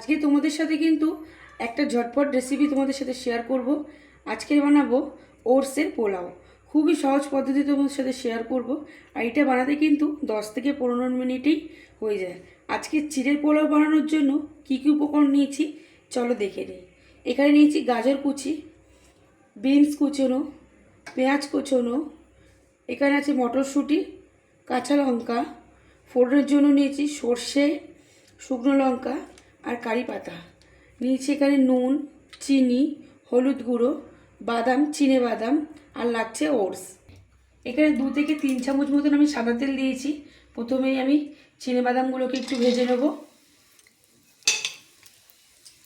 আজকে তোমাদের সাথে কিন্তু একটা ঝটপট রেসিপি তোমাদের সাথে শেয়ার করব। আজকে বানাবো ওটসের পোলাও। খুবই সহজ পদ্ধতি তোমাদের সাথে শেয়ার করব। আর এটা বানাতে কিন্তু 10 থেকে 15 মিনিটেই হয়ে যায়। আজকে চিড়ের পোলাও বানানোর জন্য কী কী উপকরণ নিয়েছি চলো দেখে নিই। এখানে নিয়েছি গাজর কুচি, বিনস কুচোনো, পেঁয়াজ কুচোনো, এখানে আছে মটরশুঁটি, কাঁচা লঙ্কা, ফোড়নের জন্য নিয়েছি সর্ষে, শুকনো লঙ্কা আর কারি পাতা। নিয়েছি এখানে নুন, চিনি, হলুদ গুঁড়ো, বাদাম, চিনে বাদাম আর লাগছে ওটস। এখানে 2 থেকে 3 চামচ মতন আমি সাদা তেল দিয়েছি। প্রথমেই আমি চিনে বাদামগুলোকে একটু ভেজে নেব।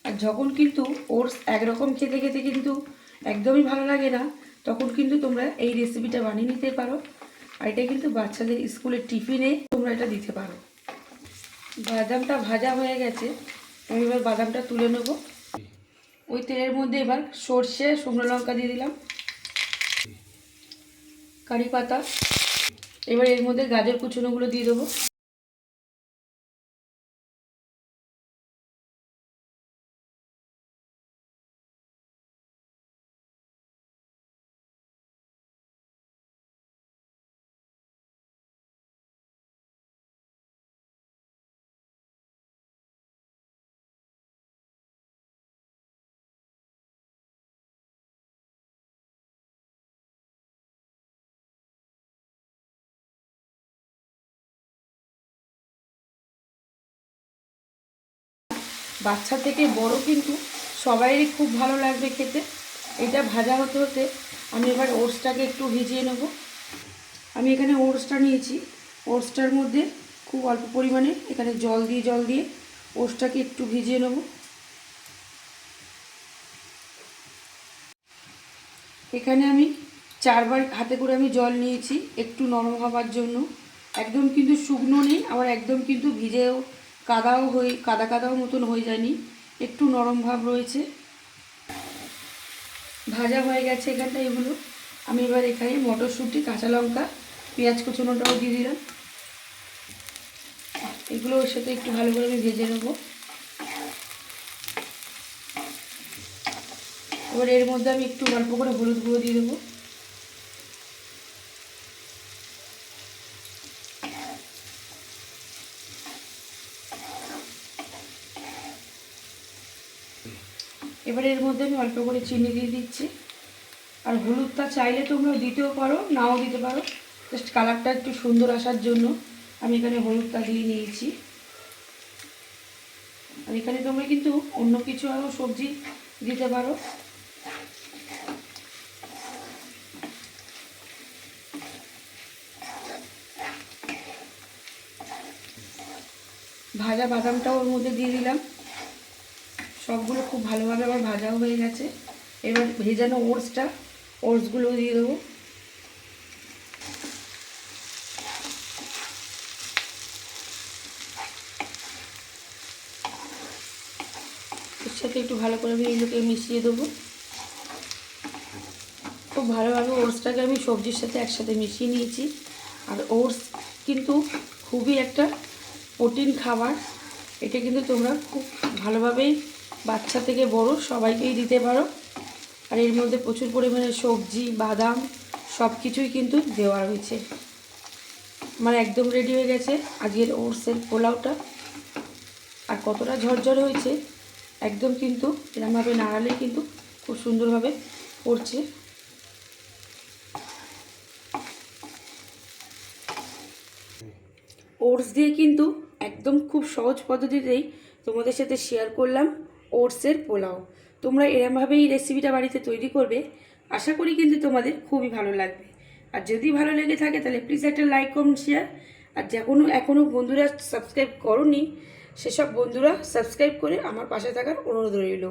আর যখন কিন্তু ওটস একরকম খেতে খেতে কিন্তু একদমই ভালো লাগে না, তখন কিন্তু তোমরা এই রেসিপিটা বানিয়ে নিতে পারো। আর এটা কিন্তু বাচ্চাদের স্কুলের টিফিনে তোমরা এটা দিতে পারো। বাদামটা ভাজা হয়ে গেছে, আমি এবার বাদামটা তুলে নেব। ওই তেলের মধ্যে এবার সর্ষে, শুকনো লঙ্কা দিয়ে দিলাম, কারি পাতা। এবার এর মধ্যে গাজর কুচনোগুলো দিয়ে দেবো। বাচ্চা থেকে বড় কিন্তু সবাইরই খুব ভালো লাগবে খেতে। এটা ভাজা হতে হতে আমি এবার ওটসটাকে একটু ভিজিয়ে নেব। আমি এখানে ওটসটা নিয়েছি। ওটসটার মধ্যে খুব অল্প পরিমাণে এখানে জল দিয়ে ওটসটাকে একটু ভিজিয়ে নেব। এখানে আমি 4 বার হাতে করে আমি জল নিয়েছি একটু নরম হবার জন্য। একদম কিন্তু শুকনো নেই, আবার একদম কিন্তু ভিজেও কাদা কাদাও মতন হয়ে যায়নি, একটু নরম ভাব রয়েছে। ভাজা হয়ে গেছে এখানটা এগুলো। আমি এবার এখানে মটরশুঁটি, কাঁচা লঙ্কা, পেঁয়াজ কুচনোটাও দিয়ে দিলাম। এগুলো ওর সাথে একটু ভালো করে আমি ভেজে নেব। এবার এর মধ্যে আমি একটু অল্প করে হলুদ গুঁড়ো দিয়ে দেবো। এবার এর মধ্যে আমি অল্প করে চিনি দিয়ে দিচ্ছি। আর হলুদটা চাইলে তোমরা দিতেও পারো, নাও দিতে পারো, জাস্ট কালারটা একটু সুন্দর আসার জন্য আমি এখানে হলুদটা দিয়ে নিয়েছি। আর এখানে তোমরা কিন্তু অন্য কিছু আরও সবজি দিতে পারো। ভাজা বাদামটাও ওর মধ্যে দিয়ে দিলাম। সবগুলো খুব ভালোভাবে আমার ভাজাও হয়ে গেছে। এবার ভেজানো ওটসগুলো দিয়ে দেবো। এর সাথে একটু ভালো করে আমি এগুলোকে মিশিয়ে দেবো। খুব ভালোভাবে ওটসটাকে আমি সবজির সাথে একসাথে মিশিয়ে নিয়েছি। আর ওটস কিন্তু খুবই একটা প্রোটিন খাবার। এটা কিন্তু তোমরা খুব ভালোভাবেই বাচ্চা থেকে বড় সবাইকেই দিতে পারো। আর এর মধ্যে প্রচুর পরিমাণে সবজি, বাদাম সব কিছুই কিন্তু দেওয়া রয়েছে। আমার একদম রেডি হয়ে গেছে আজকের ওটসের পোলাওটা। আর কতটা ঝরঝরে হয়েছে, একদম কিন্তু এরকমভাবে নাড়ালে কিন্তু খুব সুন্দরভাবে পড়ছে। ওটস দিয়ে কিন্তু একদম খুব সহজ পদ্ধতিতেই তোমাদের সাথে শেয়ার করলাম ওটসের পোলাও। তোমরা এরমভাবেই এই রেসিপিটা বাড়িতে তৈরি করবে, আশা করি কিন্তু তোমাদের খুবই ভালো লাগবে। আর যদি ভালো লেগে থাকে তাহলে প্লিজ একটা লাইক, কমেন্ট, শেয়ার। আর এখনও বন্ধুরা সাবস্ক্রাইব করোনি, সেসব বন্ধুরা সাবস্ক্রাইব করে আমার পাশে থাকার অনুরোধ রইল।